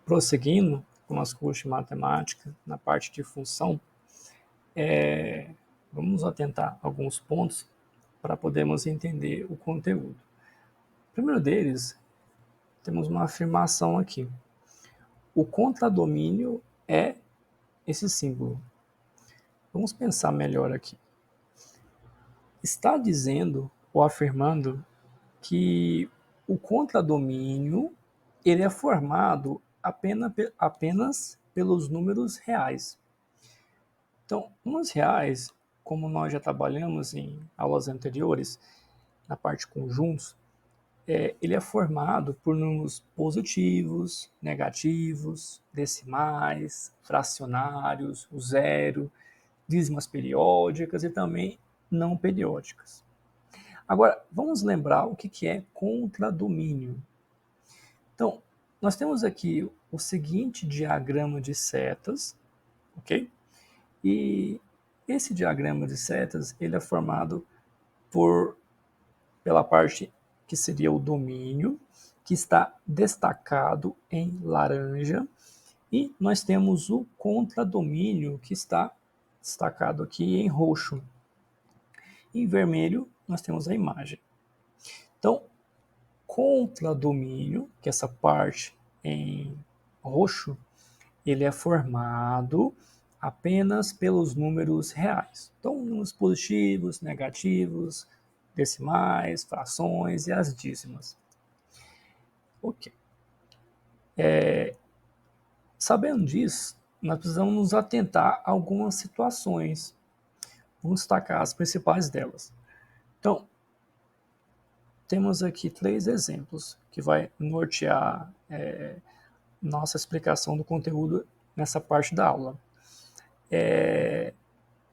Prosseguindo com o nosso curso de matemática, na parte de função, vamos atentar a alguns pontos para podermos entender o conteúdo. O primeiro deles, temos uma afirmação aqui. O contradomínio é esse símbolo. Vamos pensar melhor aqui. Está dizendo ou afirmando que o contradomínio ele é formado apenas pelos números reais. Então, números reais, como nós já trabalhamos em aulas anteriores, na parte conjuntos, ele é formado por números positivos, negativos, decimais, fracionários, o zero, dízimas periódicas e também não periódicas. Agora, vamos lembrar o que é contradomínio. Então, nós temos aqui o seguinte diagrama de setas, ok? E esse diagrama de setas ele é formado pela parte que seria o domínio, que está destacado em laranja, e nós temos o contradomínio, que está destacado aqui em roxo. Em vermelho, nós temos a imagem. Então, contradomínio, que é essa parte em roxo, ele é formado apenas pelos números reais. Então, números positivos, negativos, decimais, frações e as dízimas. Ok. Sabendo disso, nós precisamos nos atentar a algumas situações. Vamos destacar as principais delas. Então, temos aqui 3 exemplos que vai nortear nossa explicação do conteúdo nessa parte da aula.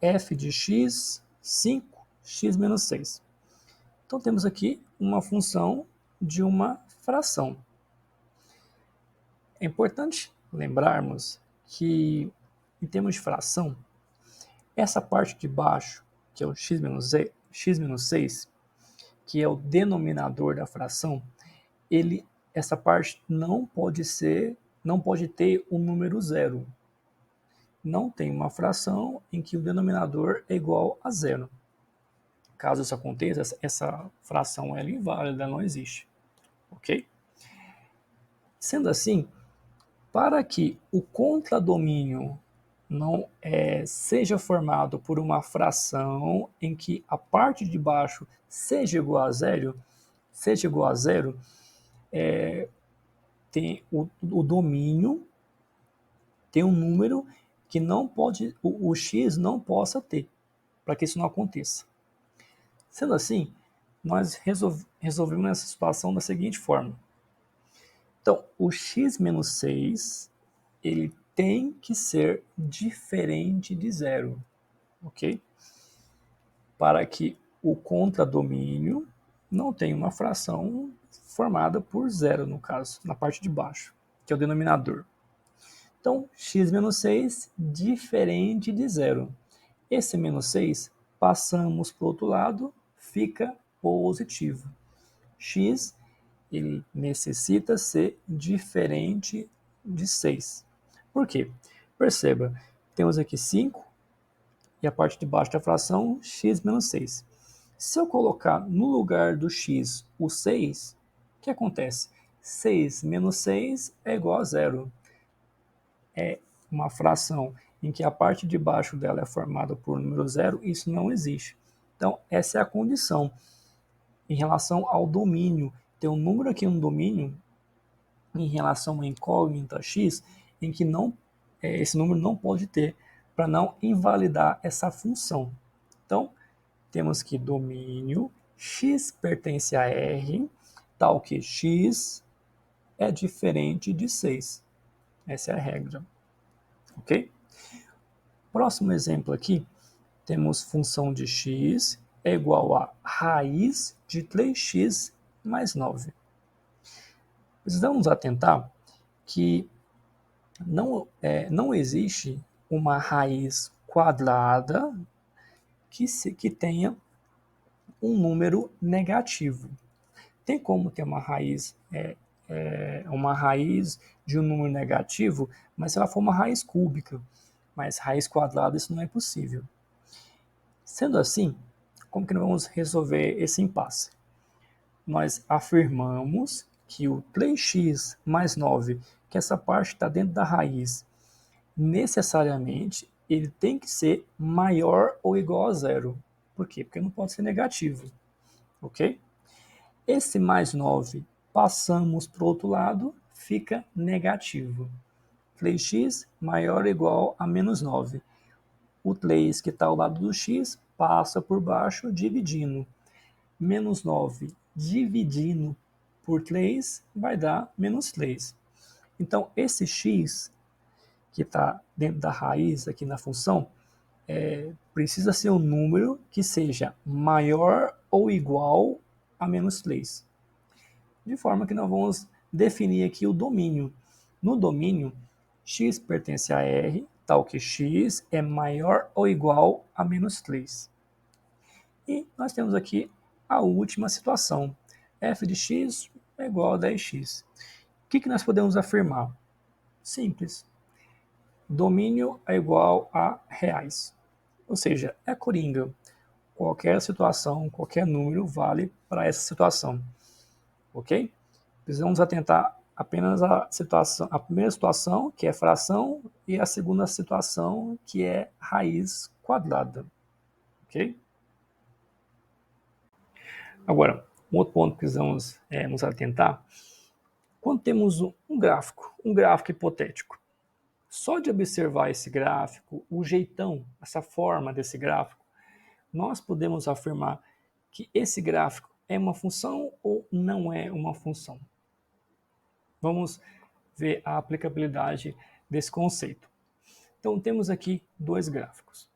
F de x, 5, x menos 6. Então, temos aqui uma função de uma fração. É importante lembrarmos que, em termos de fração, essa parte de baixo, que é o x menos 6, que é o denominador da fração, essa parte não pode ter o número zero. Não tem uma fração em que o denominador é igual a zero. Caso isso aconteça, essa fração é inválida, não existe. Ok? Sendo assim, para que o contradomínio não seja formado por uma fração em que a parte de baixo seja igual a zero, tem o domínio tem um número que não pode, o x não possa ter, para que isso não aconteça. Sendo assim, nós resolvemos essa situação da seguinte forma. Então, o x menos 6, ele tem que ser diferente de zero, ok? Para que o contradomínio não tenha uma fração formada por zero, no caso, na parte de baixo, que é o denominador. Então, x menos 6 diferente de zero. Esse menos 6, passamos para o outro lado, fica positivo. X ele necessita ser diferente de 6. Por quê? Perceba, temos aqui 5 e a parte de baixo da fração x menos 6. Se eu colocar no lugar do x o 6, o que acontece? 6 menos 6 é igual a zero. É uma fração em que a parte de baixo dela é formada por número zero, isso não existe. Então, essa é a condição. Em relação ao domínio, tem um número aqui no domínio, em relação a uma incógnita x, em que esse número não pode ter, para não invalidar essa função. Então, temos que domínio x pertence a R, tal que x é diferente de 6. Essa é a regra. Ok? Próximo exemplo aqui, temos função de x é igual a raiz de 3x mais 9. Precisamos atentar que não existe uma raiz quadrada que tenha um número negativo. Tem como ter uma raiz uma raiz de um número negativo, mas se ela for uma raiz cúbica, mas raiz quadrada isso não é possível. Sendo assim, como que nós vamos resolver esse impasse? Nós afirmamos que o 3x mais 9, que essa parte está dentro da raiz, necessariamente ele tem que ser maior ou igual a zero. Por quê? Porque não pode ser negativo. Ok? Esse mais 9, passamos para o outro lado, fica negativo. 3x maior ou igual a menos 9. O 3 que está ao lado do x passa por baixo, dividindo. Menos 9 dividindo por 3 vai dar menos 3. Então, esse x que está dentro da raiz aqui na função, precisa ser um número que seja maior ou igual a menos 3. De forma que nós vamos definir aqui o domínio. No domínio, x pertence a R, tal que x é maior ou igual a menos 3. E nós temos aqui a última situação. f de x é igual a 10x. O que nós podemos afirmar? Simples. Domínio é igual a reais. Ou seja, é coringa. Qualquer situação, qualquer número vale para essa situação. Ok? Precisamos atentar apenas a primeira situação, que é fração, e a segunda situação, que é raiz quadrada. Ok? Agora, um outro ponto que precisamos nos atentar, quando temos um gráfico hipotético, só de observar esse gráfico, o jeitão, essa forma desse gráfico, nós podemos afirmar que esse gráfico é uma função ou não é uma função. Vamos ver a aplicabilidade desse conceito. Então, temos aqui dois gráficos.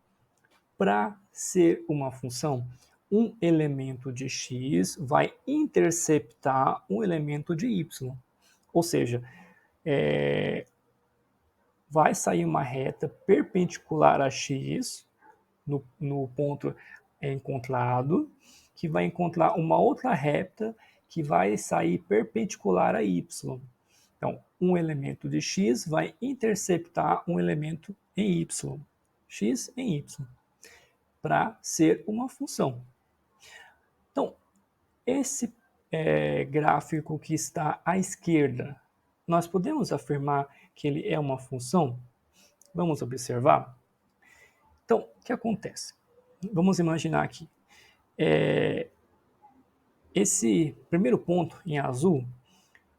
Para ser uma função, um elemento de x vai interceptar um elemento de y. Ou seja, vai sair uma reta perpendicular a x no ponto encontrado, que vai encontrar uma outra reta que vai sair perpendicular a y. Então, um elemento de x vai interceptar um elemento em y, x em y, para ser uma função. Então, esse gráfico que está à esquerda, nós podemos afirmar que ele é uma função? Vamos observar? Então, o que acontece? Vamos imaginar aqui. Esse primeiro ponto em azul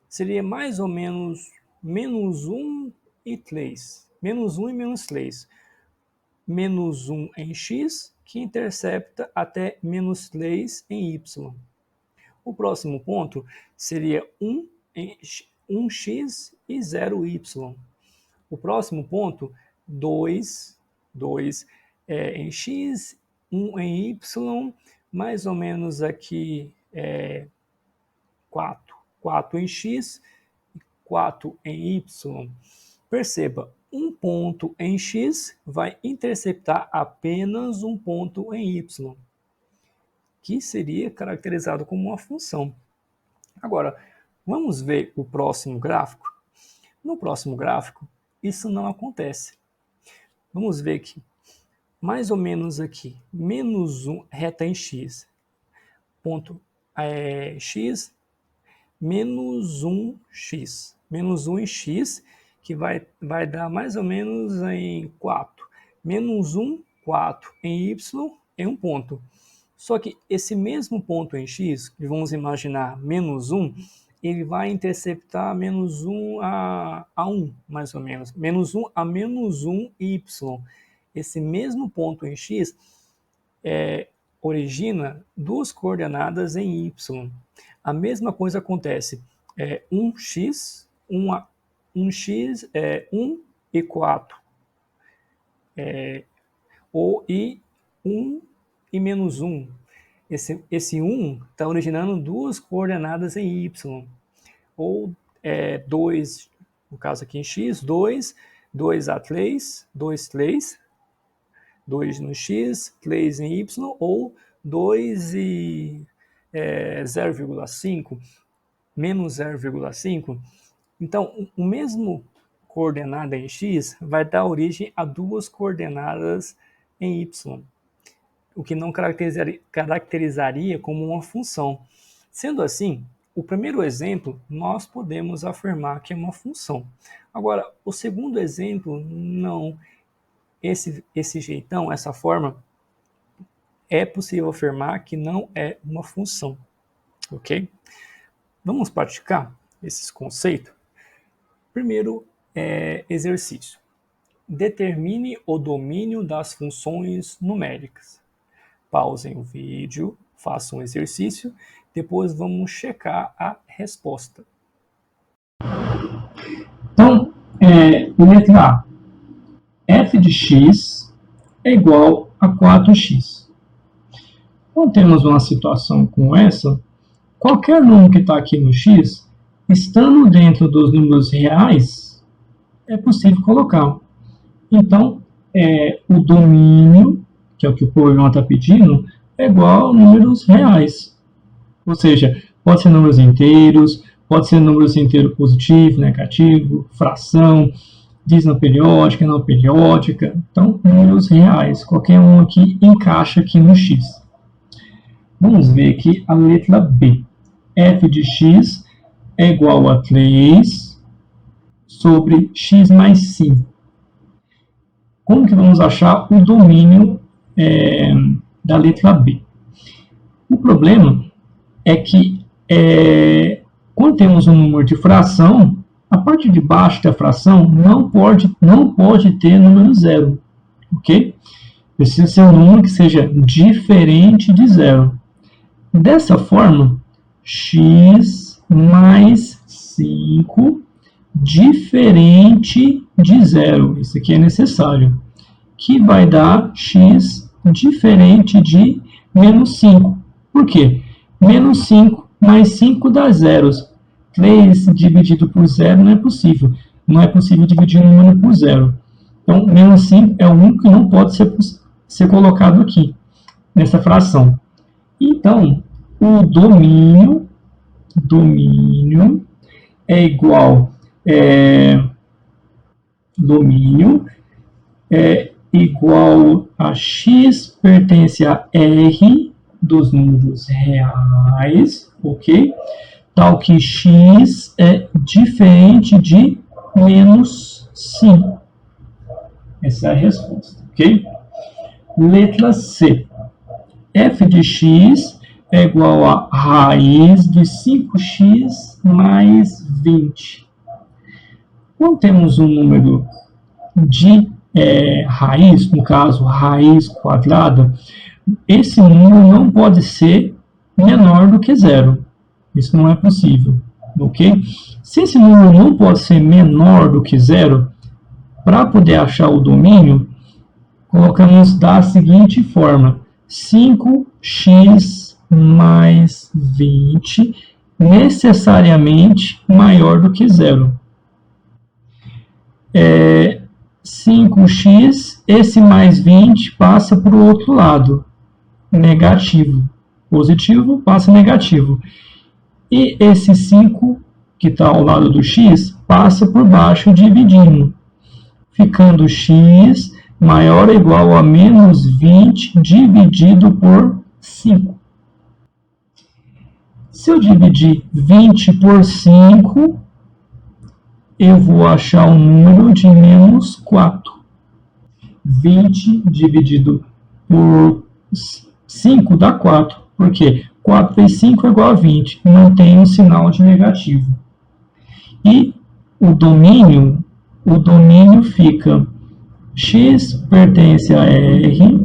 seria mais ou menos menos 1 e 3. Menos 1 e menos 3. Menos 1 em x, que intercepta até menos 3 em y. O próximo ponto seria 1 em 1x e 0y. O próximo ponto, 2 em x, 1 em y, mais ou menos aqui 4 em x e 4 em y. Perceba, um ponto em x vai interceptar apenas um ponto em y, que seria caracterizado como uma função. Agora, vamos ver o próximo gráfico? No próximo gráfico, isso não acontece. Vamos ver aqui, mais ou menos aqui, menos 1 reta em x, ponto x, menos 1x. Menos 1 em x, que vai dar mais ou menos em 4. Menos 1, 4 em y, em um ponto. Só que esse mesmo ponto em x, que vamos imaginar menos 1, ele vai interceptar menos 1 a 1, mais ou menos. Menos 1 a menos 1 y. Esse mesmo ponto em x origina duas coordenadas em y. A mesma coisa acontece 1x, 1x, 1 e 4. Ou e 1 e menos 1. Esse 1 está originando duas coordenadas em y. Ou 2, no caso aqui em x, 2, 2 a 3, 2, 3, 2 no x, 3 em y, ou 2 e 0,5. menos 0,5, então o mesmo coordenada em x vai dar origem a duas coordenadas em y, o que não caracterizaria como uma função. Sendo assim, o primeiro exemplo nós podemos afirmar que é uma função. Agora, o segundo exemplo, não. Esse jeitão, essa forma, é possível afirmar que não é uma função. Ok? Vamos praticar esses conceitos? Primeiro, exercício. Determine o domínio das funções numéricas. Pausem o vídeo, façam um exercício, depois vamos checar a resposta. Então, letra A. F de x é igual a 4x. Então, temos uma situação como essa. Qualquer número que está aqui no x, estando dentro dos números reais, é possível colocar. Então, o domínio, que é o que o problema está pedindo, é igual a números reais. Ou seja, pode ser números inteiros, pode ser números inteiros positivo, negativo, fração, diz não periódica, não periódica. Então, números reais. Qualquer um aqui encaixa aqui no x. Vamos ver aqui a letra B. F de x é igual a 3 sobre x mais 5. Como que vamos achar o domínio da letra B? O problema é que quando temos um número de fração, a parte de baixo da fração não pode ter número zero, ok? Precisa ser um número que seja diferente de zero. Dessa forma, x mais 5 diferente de zero, isso aqui é necessário, que vai dar x diferente de menos 5. Por quê? Menos 5 mais 5 dá zeros. 3 dividido por zero não é possível. Não é possível dividir um número por zero. Então, menos 5 é o único que não pode ser colocado aqui, nessa fração. Então, o domínio é igual a x pertence a R dos números reais, ok? Tal que x é diferente de menos 5. Essa é a resposta, ok? Letra C. F de x é igual a raiz de 5x mais 20. Quando temos um número de raiz, no caso, raiz quadrada, esse número não pode ser menor do que zero. Isso não é possível, ok? Se esse número não pode ser menor do que zero, para poder achar o domínio, colocamos da seguinte forma: 5x mais 20 necessariamente maior do que zero. 5x, esse mais 20 passa para o outro lado, negativo. Positivo passa negativo. E esse 5, que está ao lado do x, passa por baixo dividindo, ficando x maior ou igual a menos 20 dividido por 5. Se eu dividir 20 por 5, eu vou achar um número de menos 4. 20 dividido por 5 dá 4. Por quê? 4 vezes 5 é igual a 20. Não tem um sinal de negativo. E o domínio fica x pertence a R,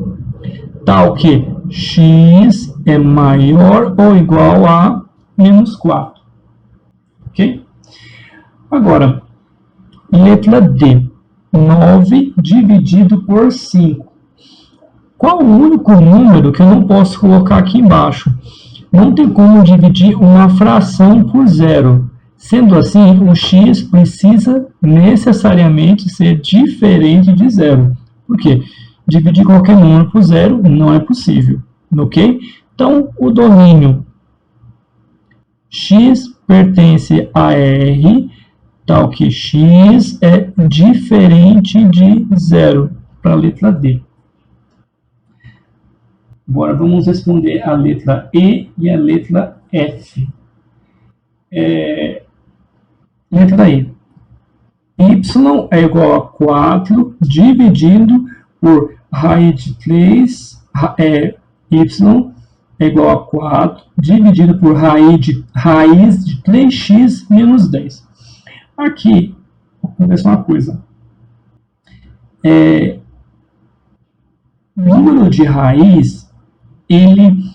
tal que x é maior ou igual a menos 4. Ok? Agora, letra D. 9 dividido por 5. Qual o único número que eu não posso colocar aqui embaixo? Não tem como dividir uma fração por zero. Sendo assim, o x precisa necessariamente ser diferente de zero. Por quê? Dividir qualquer número por zero não é possível. Ok? Então, o domínio x pertence a R, tal que x é diferente de zero, para a letra D. Agora vamos responder a letra E e a letra F. Letra E. Y é igual a 4 dividido por raiz de 3, y é igual a 4 dividido por raiz de 3x menos 10. Aqui, acontece uma coisa. O número de raiz, ele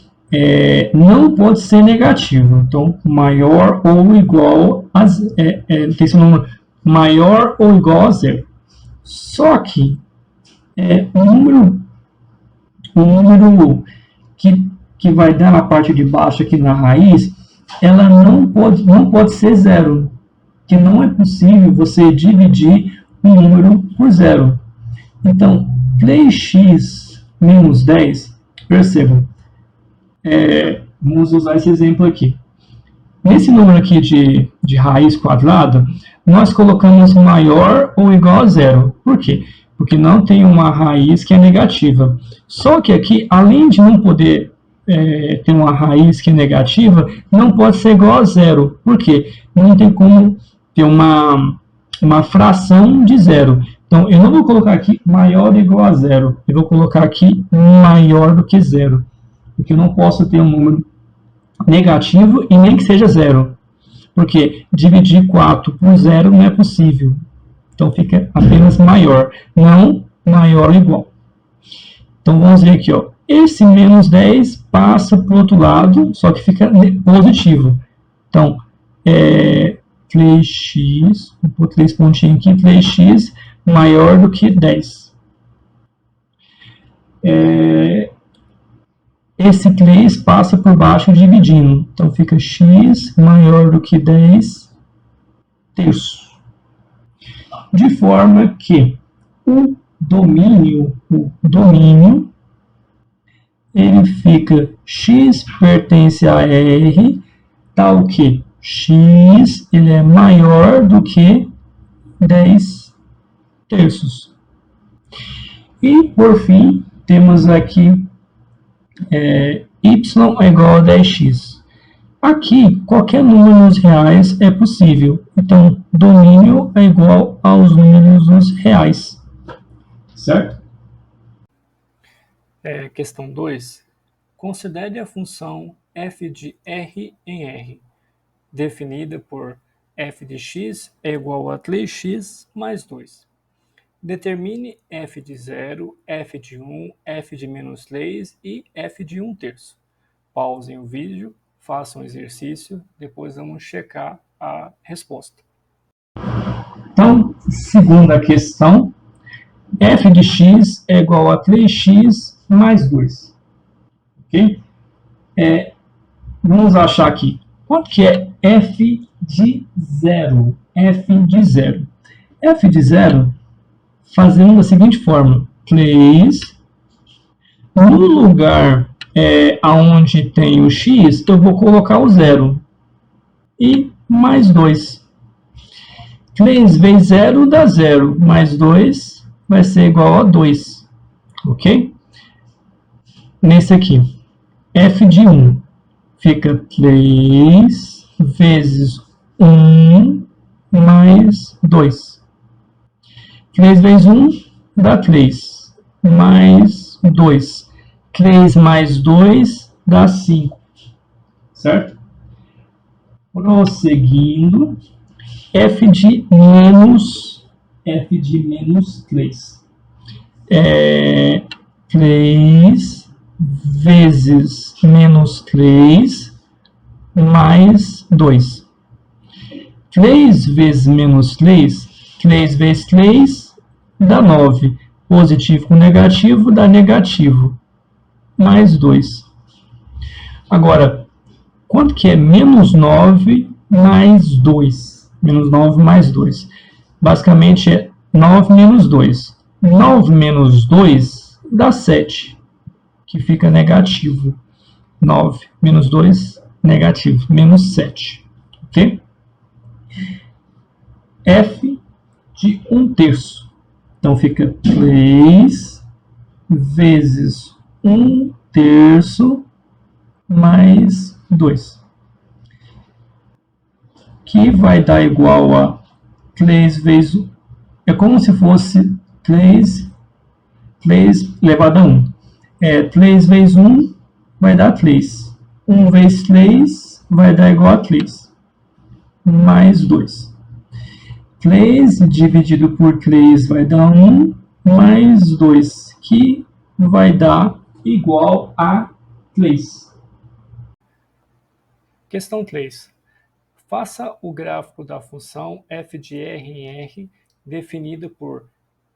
não pode ser negativo. Então, maior ou igual a tem esse número maior ou igual a zero. Só que o número que vai dar na parte de baixo aqui na raiz, ela não pode ser zero. Que não é possível você dividir um número por zero. Então, 3x menos 10, percebam, vamos usar esse exemplo aqui. Nesse número aqui de raiz quadrada, nós colocamos maior ou igual a zero. Por quê? Porque não tem uma raiz que é negativa. Só que aqui, além de não poder ter uma raiz que é negativa, não pode ser igual a zero. Por quê? Não tem como ter uma fração de zero. Então, eu não vou colocar aqui maior ou igual a zero. Eu vou colocar aqui maior do que zero. Porque eu não posso ter um número negativo e nem que seja zero. Porque dividir 4 por zero não é possível. Então, fica apenas maior, não maior ou igual. Então, vamos ver aqui, ó. Esse menos 10 passa para o outro lado, só que fica positivo. Então, 3x, vou pôr 3 pontinhos aqui, 3x maior do que 10. Esse 3 passa por baixo dividindo. Então, fica x maior do que 10 terços. De forma que o domínio ele fica x pertence a R, tal que x ele é maior do que 10 terços. E, por fim, temos aqui y é igual a 10x. Aqui, qualquer número nos reais é possível. Então, domínio é igual aos números nos reais. Certo? Questão 2. Considere a função f de r em r, definida por f de x é igual a 3x mais 2. Determine f de 0, f de 1, f de menos 3 e f de 1 terço. Pausem o vídeo, façam o exercício, depois vamos checar a resposta. Então, segunda questão, f de x é igual a 3x mais 2. Ok? Vamos achar aqui. Quanto que é f de 0? F de 0. F de 0, fazendo da seguinte forma. 3, no lugar onde tem o x, eu vou colocar o 0. E mais 2. 3 vezes 0 dá 0. Mais 2 vai ser igual a 2. Ok? Nesse aqui, f de 1 fica 3 vezes 1 mais 2. 3 vezes 1 dá 3. Mais 2. 3 mais 2 dá 5. Certo? Prosseguindo, f de menos 3. 3 vezes menos 3 mais 2. 3 vezes menos 3, 3 vezes 3 dá 9. Positivo com negativo dá negativo. Mais 2. Agora, quanto que é menos 9 mais 2? Menos 9 mais 2. Basicamente é 9 menos 2. 9 menos 2 dá 7, que fica negativo. 9 menos 2, negativo, menos 7. ok? F de 1/3. Então fica 3 vezes 1/3 mais 2. Que vai dar igual a 3 vezes 1. É como se fosse 3 elevado a 1. 3 vezes 1 vai dar 3. 1 vezes 3 vai dar igual a 3. Mais 2. 3 dividido por 3 vai dar 1, mais 2, que vai dar igual a 3. Questão 3. Faça o gráfico da função f de r em r, definido por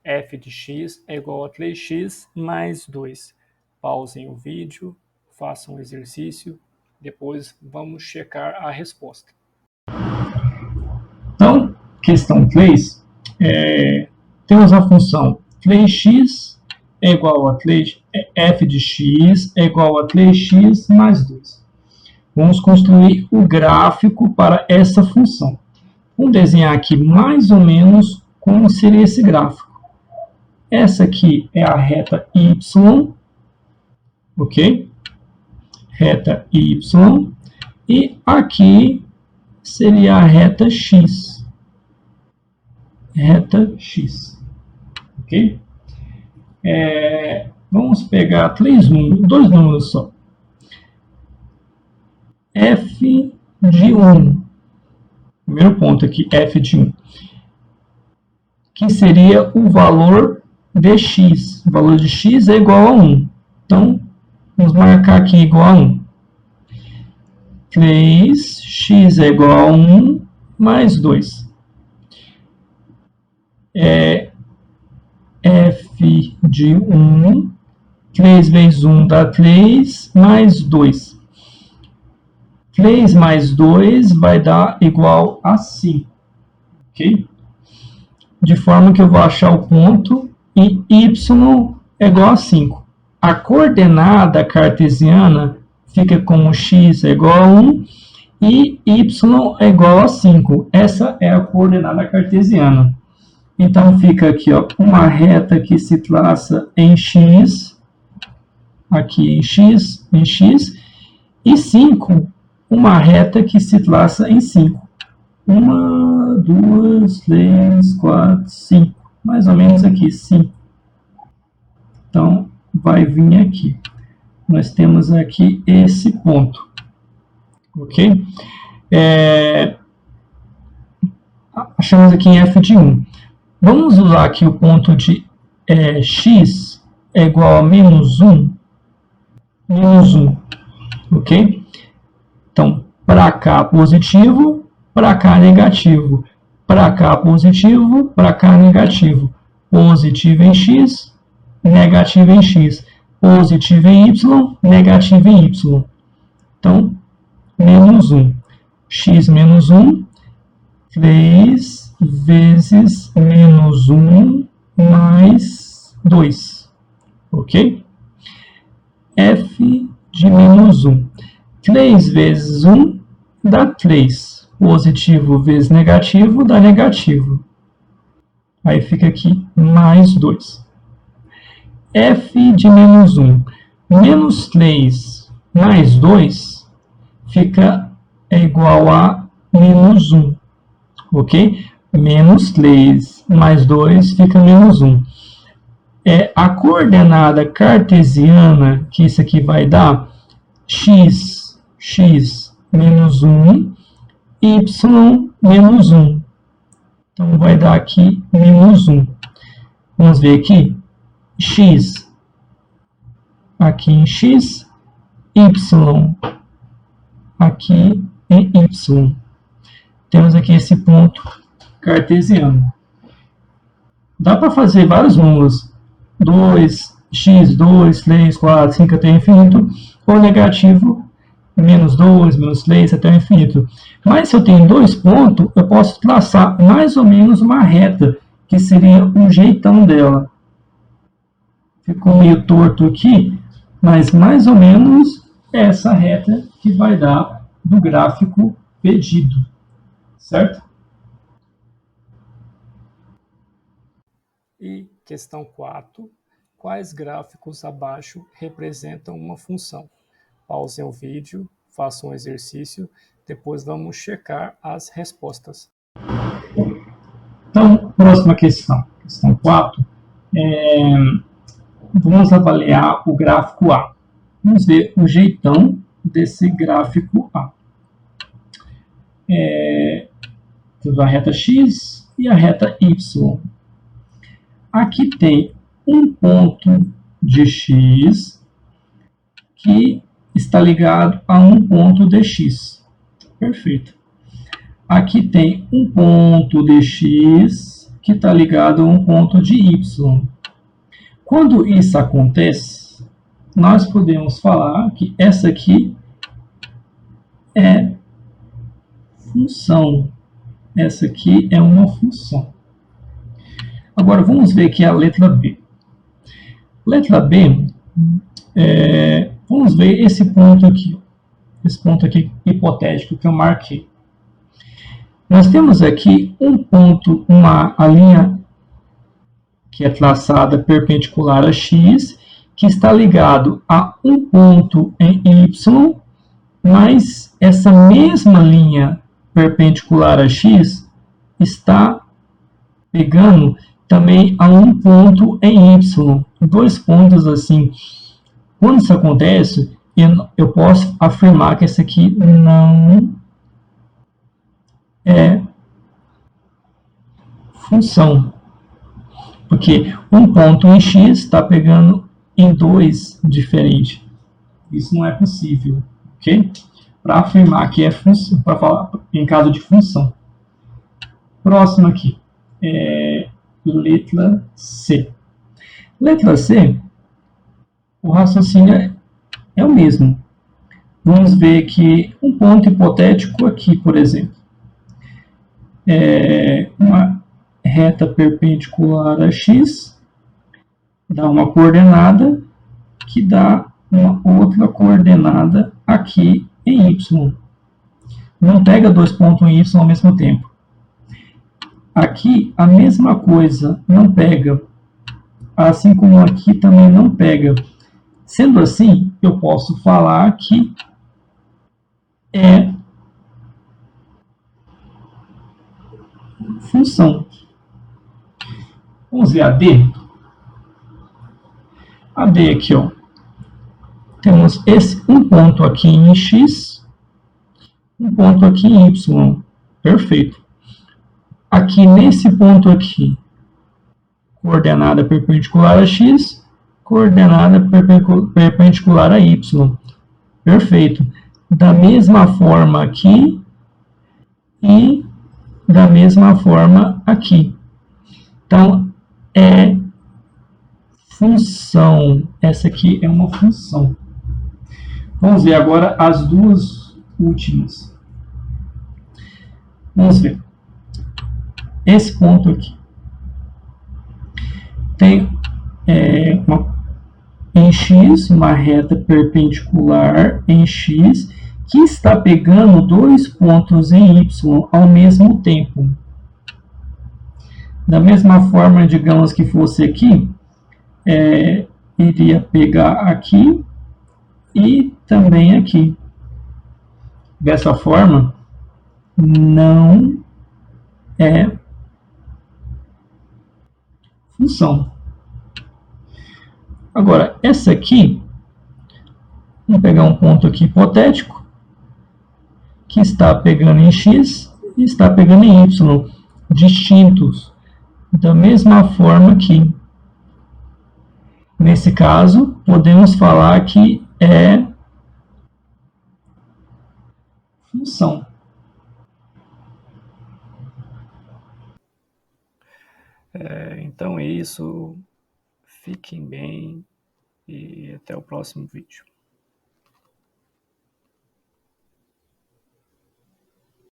f de x é igual a 3x mais 2. Pausem o vídeo, façam o exercício, depois vamos checar a resposta. Então, questão 3, temos a função 3x é igual a 3, f de x é igual a 3x mais 2. Vamos construir o gráfico para essa função. Vamos desenhar aqui mais ou menos como seria esse gráfico. Essa aqui é a reta y, ok? Reta y. E aqui seria a reta x. Reta x, ok? Vamos pegar dois números só. F de 1. Primeiro ponto aqui, f de 1. Que seria o valor de x. O valor de x é igual a 1. Então, vamos marcar aqui igual a 1. 3x é igual a 1 mais 2. F de 1. 3 vezes 1 dá 3, mais 2. 3 mais 2 vai dar igual a 5. Ok? De forma que eu vou achar o ponto e y é igual a 5. A coordenada cartesiana fica como x é igual a 1 e y é igual a 5. Essa é a coordenada cartesiana. Então fica aqui, ó, uma reta que se traça em x, aqui em x, e 5, uma reta que se traça em 5. 1, 2, 3, 4, 5. Mais ou menos aqui, 5. Então, vai vir aqui. Nós temos aqui esse ponto. Ok? Achamos aqui em f de 1. Vamos usar aqui o ponto de x é igual a menos 1. Menos 1. Ok? Então, para cá positivo, para cá negativo. Para cá positivo, para cá negativo. Positivo em x, negativo em x. Positivo em y, negativo em y. Então, menos 1. X menos 1, 3 vezes menos 1 mais 2. Ok? F de menos 1. 3 vezes 1 dá 3. Positivo vezes negativo dá negativo. Aí fica aqui mais 2. F de menos 1. Menos 3 mais 2 fica igual a menos 1. Ok? Menos 3 mais 2 fica menos 1. A coordenada cartesiana, que isso aqui vai dar, x menos 1, y menos 1. Então, vai dar aqui menos 1. Vamos ver aqui. X aqui em x, y aqui em y. Temos aqui esse ponto cartesiano. Dá para fazer vários números. 2, x, 2, 3, 4, 5 até o infinito. Ou negativo, menos 2, menos 3 até o infinito. Mas se eu tenho dois pontos, eu posso traçar mais ou menos uma reta, que seria o jeitão dela. Ficou meio torto aqui, mas mais ou menos essa reta que vai dar do gráfico pedido. certo? E questão 4. Quais gráficos abaixo representam uma função? Pausem o vídeo, façam um exercício, depois vamos checar as respostas. Então, próxima questão, questão 4. Vamos avaliar o gráfico A. Vamos ver o jeitão desse gráfico A. A reta X e a reta Y. Aqui tem um ponto de X que está ligado a um ponto de X. Perfeito. Aqui tem um ponto de X que está ligado a um ponto de Y. Quando isso acontece, nós podemos falar que essa aqui é função. Essa aqui é uma função. Agora vamos ver aqui a letra B. Letra B, vamos ver esse ponto aqui hipotético que eu marquei. Nós temos aqui um ponto, a linha que é traçada perpendicular a x, que está ligado a um ponto em y, mas essa mesma linha perpendicular a x está pegando também a um ponto em y. Dois pontos assim. Quando isso acontece, eu posso afirmar que essa aqui não é função. Porque um ponto em x está pegando em dois diferentes. Isso não é possível, ok? Para afirmar que é função, para falar em caso de função. Próximo aqui, letra C. Letra C, o raciocínio é o mesmo. Vamos ver que um ponto hipotético aqui, por exemplo, uma reta perpendicular a x, dá uma coordenada que dá uma outra coordenada aqui em y. Não pega dois pontos em y ao mesmo tempo. Aqui a mesma coisa não pega, assim como aqui também não pega. Sendo assim, eu posso falar que é função. Vamos ver a D. A D aqui, ó. Temos um ponto aqui em x, um ponto aqui em y. Perfeito. Aqui nesse ponto aqui, coordenada perpendicular a x, coordenada perpendicular a y. Perfeito. Da mesma forma aqui e da mesma forma aqui. Então, é função. Essa aqui é uma função. Vamos ver agora as duas últimas. Vamos ver. Esse ponto aqui. Tem em x, uma reta perpendicular em x, que está pegando dois pontos em y ao mesmo tempo. Da mesma forma, digamos que fosse aqui, iria pegar aqui e também aqui. Dessa forma, não é função. Agora, essa aqui, vamos pegar um ponto aqui hipotético, que está pegando em x e está pegando em y, distintos. Da mesma forma que, nesse caso, podemos falar que é função. Então é isso. Fiquem bem e até o próximo vídeo.